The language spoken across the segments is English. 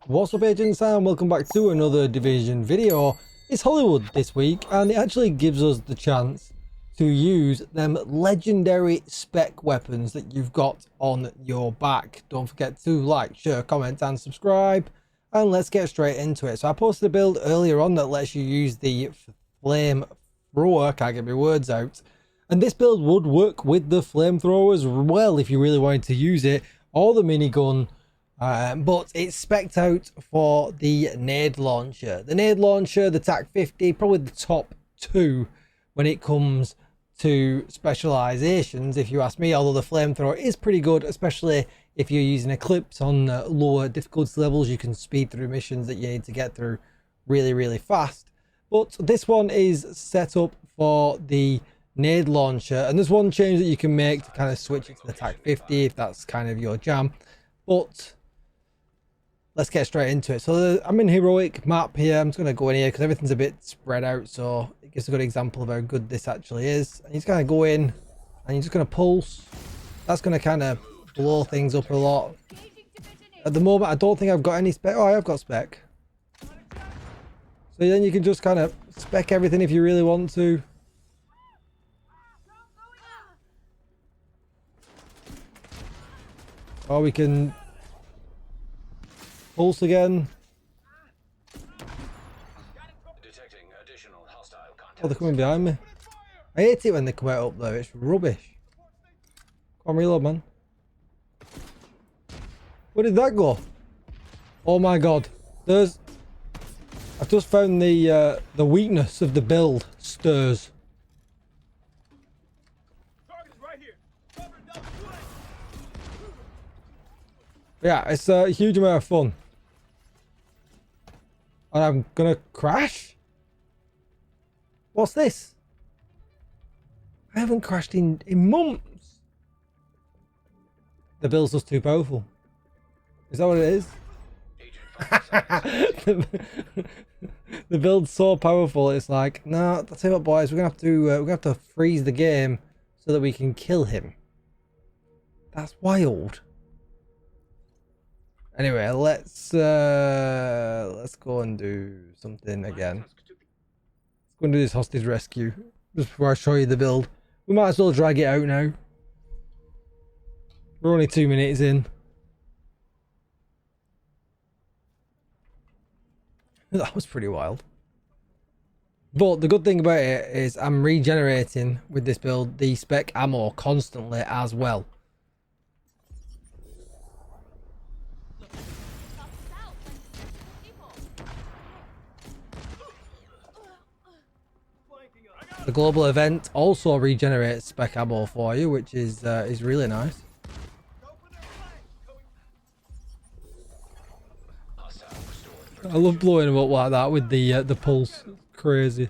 What's up, agents, and welcome back to another Division video. It's Hollywood this week, and it actually gives us the chance to use them legendary spec weapons that you've got on your back. Don't forget to like, share, comment and subscribe, and let's get straight into it. So I posted a build earlier on that lets you use the flamethrower, can't get my words out, and this build would work with the flamethrower as well if you really wanted to use it, or the minigun. But it's spec'd out for the nade launcher. The nade launcher, the TAC-50, probably the top two when it comes to specializations, if you ask me, although the flamethrower is pretty good, especially if you're using Eclipse on lower difficulty levels. You can speed through missions that you need to get through really fast. But this one is set up for the nade launcher, and there's one change that you can make to kind of switch it to the TAC-50 if that's kind of your jam. But let's get straight into it. So I'm in heroic map here. I'm just going to go in here because everything's a bit spread out, so it gives a good example of how good this actually is. And you just kind of go in and you're just going to pulse. That's going to kind of blow things up a lot. At the moment I don't think I've got any spec. Oh, I have got spec. So then you can just kind of spec everything if you really want to. Or we can pulse again. Oh, they're coming behind me. I hate it when they come out up there. It's rubbish. Come on, reload, man. Where did that go? Oh my god. I've just found the weakness of the build. Stirs. Yeah, it's a huge amount of fun. And I'm gonna crash? What's this? I haven't crashed in months. The build's just too powerful. Is that what it is? The build's so powerful, it's like, no, I'll tell you what, boys, we're gonna have to freeze the game so that we can kill him. That's wild. Anyway, let's go and do something again. Let's go and do this hostage rescue just before I show you the build. We might as well drag it out now. We're only 2 minutes in. That was pretty wild. But the good thing about it is I'm regenerating with this build the spec ammo constantly as well. The global event also regenerates spec ammo for you, which is really nice. I love blowing them up like that with the pulse. It's crazy.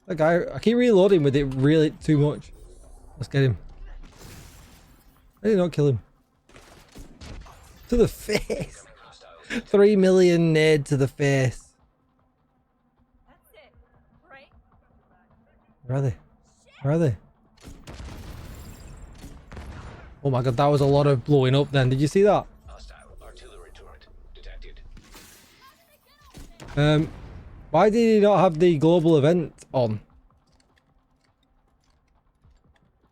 That guy, I keep reloading with it really too much. Let's get him. I did not kill him. To the face. 3 million nade to the face. Where are they? Where are they? Oh my god, that was a lot of blowing up then. Did you see that? Why did he not have the global event on?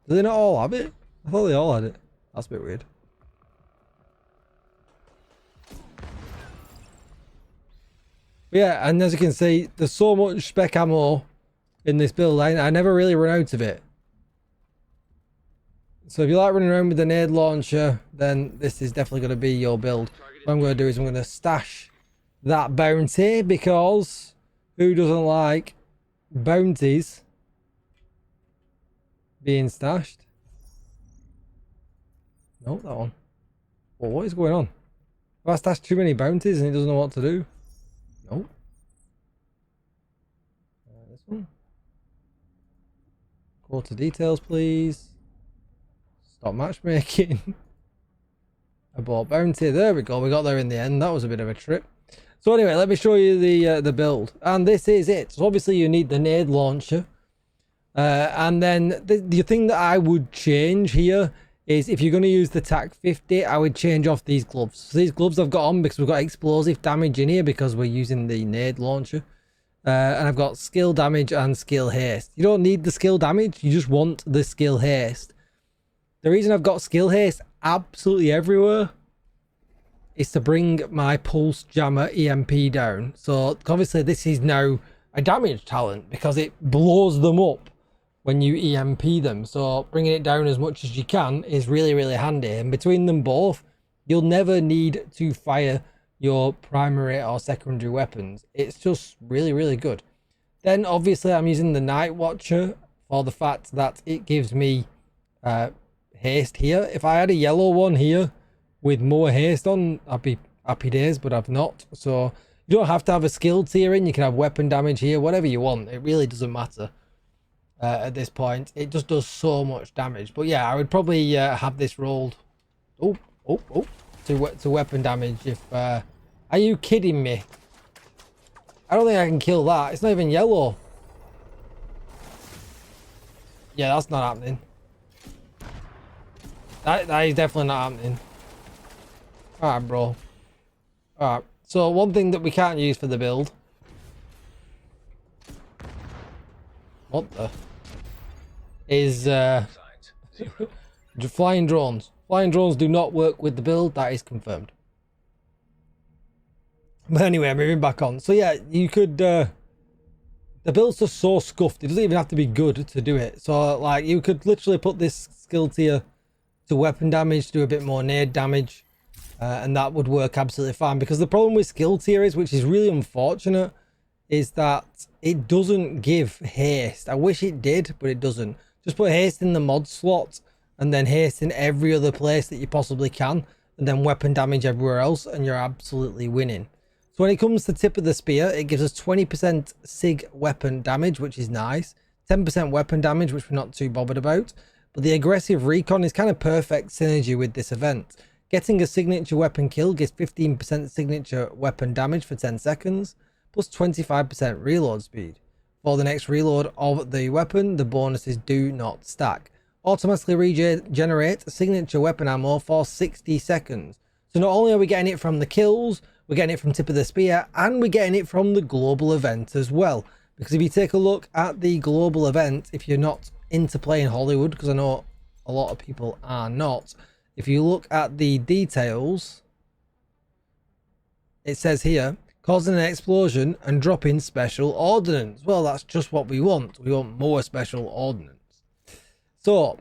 Do they not all have it? I thought they all had it. That's a bit weird. Yeah, and as you can see, there's so much spec ammo in this build. I never really run out of it. So if you like running around with the nade launcher, then this is definitely going to be your build. What I'm going to do is I'm going to stash that bounty, because who doesn't like bounties being stashed? Nope, that one. Well, what is going on? Have I stashed too many bounties and he doesn't know what to do? Nope. This one. Go to details, please. Stop matchmaking. I bought bounty. There we go. We got there in the end. That was a bit of a trip. So anyway, let me show you the build. And this is it. So obviously you need the nade launcher. And then the thing that I would change here is if you're going to use the TAC 50, I would change off these gloves. So these gloves I've got on because we've got explosive damage in here because we're using the nade launcher. And I've got skill damage and skill haste. You don't need the skill damage, you just want the skill haste. The reason I've got skill haste absolutely everywhere is to bring my pulse jammer EMP down. So obviously this is now a damage talent because it blows them up when you EMP them. So bringing it down as much as you can is really, really handy. And between them both, you'll never need to fire your primary or secondary weapons. It's just really, really good. Then obviously I'm using the Night Watcher for the fact that it gives me haste here. If I had a yellow one here with more haste on, I'd be happy days, but I've not. So you don't have to have a skill tier in. You can have weapon damage here, whatever you want. It really doesn't matter at this point. It just does so much damage. But yeah, I would probably have this rolled to weapon damage. If are you kidding me? I don't think I can kill that. It's not even yellow. Yeah, that's not happening. That is definitely not happening. Alright, bro. Alright, so one thing that we can't use for the build. What the? Is flying drones. Flying drones do not work with the build, that is confirmed. But anyway, moving back on. So yeah, you could the build's just so scuffed, it doesn't even have to be good to do it. So like you could literally put this skill tier to weapon damage, do a bit more nade damage, and that would work absolutely fine. Because the problem with skill tier is, which is really unfortunate, is that it doesn't give haste. I wish it did, but it doesn't. Just put haste in the mod slot and then haste in every other place that you possibly can, and then weapon damage everywhere else, and you're absolutely winning. So when it comes to tip of the spear, it gives us 20% sig weapon damage, which is nice, 10% weapon damage, which we're not too bothered about, but the aggressive recon is kind of perfect synergy with this event. Getting a signature weapon kill gives 15% signature weapon damage for 10 seconds, plus 25% reload speed. For the next reload of the weapon, the bonuses do not stack. Automatically regenerate signature weapon ammo for 60 seconds. So not only are we getting it from the kills, we're getting it from tip of the spear, and we're getting it from the global event as well. Because if you take a look at the global event, if you're not into playing Hollywood, because I know a lot of people are not, if you look at the details, it says here, causing an explosion and dropping special ordnance. Well, that's just what we want. We want more special ordnance. So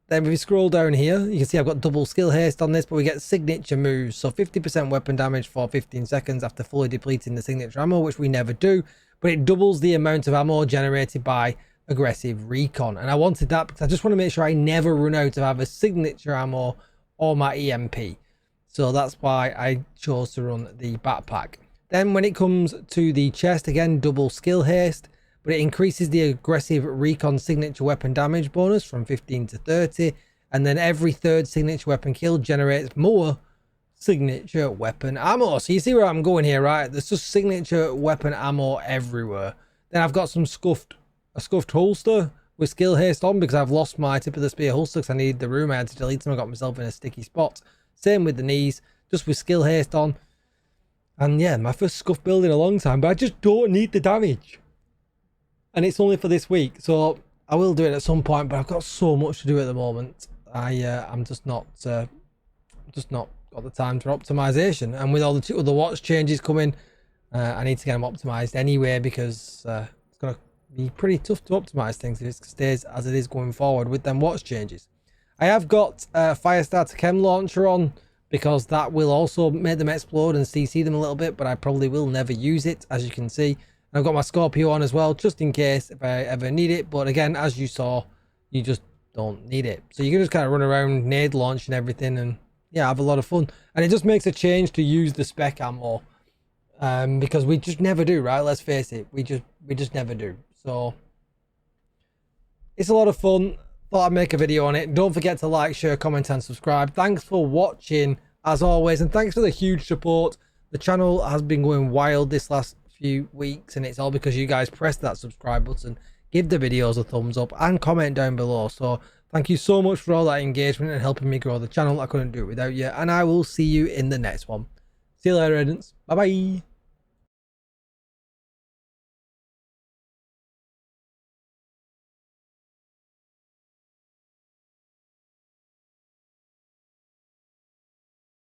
then if we scroll down here, you can see I've got double skill haste on this, but we get signature moves. So 50% weapon damage for 15 seconds after fully depleting the signature ammo, which we never do, but it doubles the amount of ammo generated by aggressive recon. And I wanted that because I just want to make sure I never run out of either signature ammo or my EMP. So that's why I chose to run the backpack. Then when it comes to the chest, again, double skill haste, but it increases the aggressive recon signature weapon damage bonus from 15 to 30. And then every third signature weapon kill generates more signature weapon ammo. So you see where I'm going here, right? There's just signature weapon ammo everywhere. Then I've got a scuffed holster with skill haste on because I've lost my tip of the spear holster because I needed the room. I had to delete them. I got myself in a sticky spot. Same with the knees, just with skill haste on. And yeah, my first scuff build in a long time, but I just don't need the damage. And it's only for this week, so I will do it at some point, but I've got so much to do at the moment. I'm just not got the time for optimization. And with all the other watch changes coming, I need to get them optimized anyway, because it's going to be pretty tough to optimize things if it stays as it is going forward with them watch changes. I have got Firestarter Chem Launcher on, because that will also make them explode and CC them a little bit, but I probably will never use it, as you can see. And I've got my Scorpio on as well, just in case if I ever need it. But again, as you saw, you just don't need it. So you can just kind of run around, nade launch and everything, and yeah, have a lot of fun. And it just makes a change to use the spec ammo, because we just never do, right? Let's face it, we just never do. So it's a lot of fun. Thought I'd make a video on it. Don't forget to like, share, comment and subscribe. Thanks for watching as always, and thanks for the huge support. The channel has been going wild this last few weeks, and it's all because you guys pressed that subscribe button, give the videos a thumbs up and comment down below. So thank you so much for all that engagement and helping me grow the channel. I couldn't do it without you, and I will see you in the next one. See you later, Edens. Bye bye.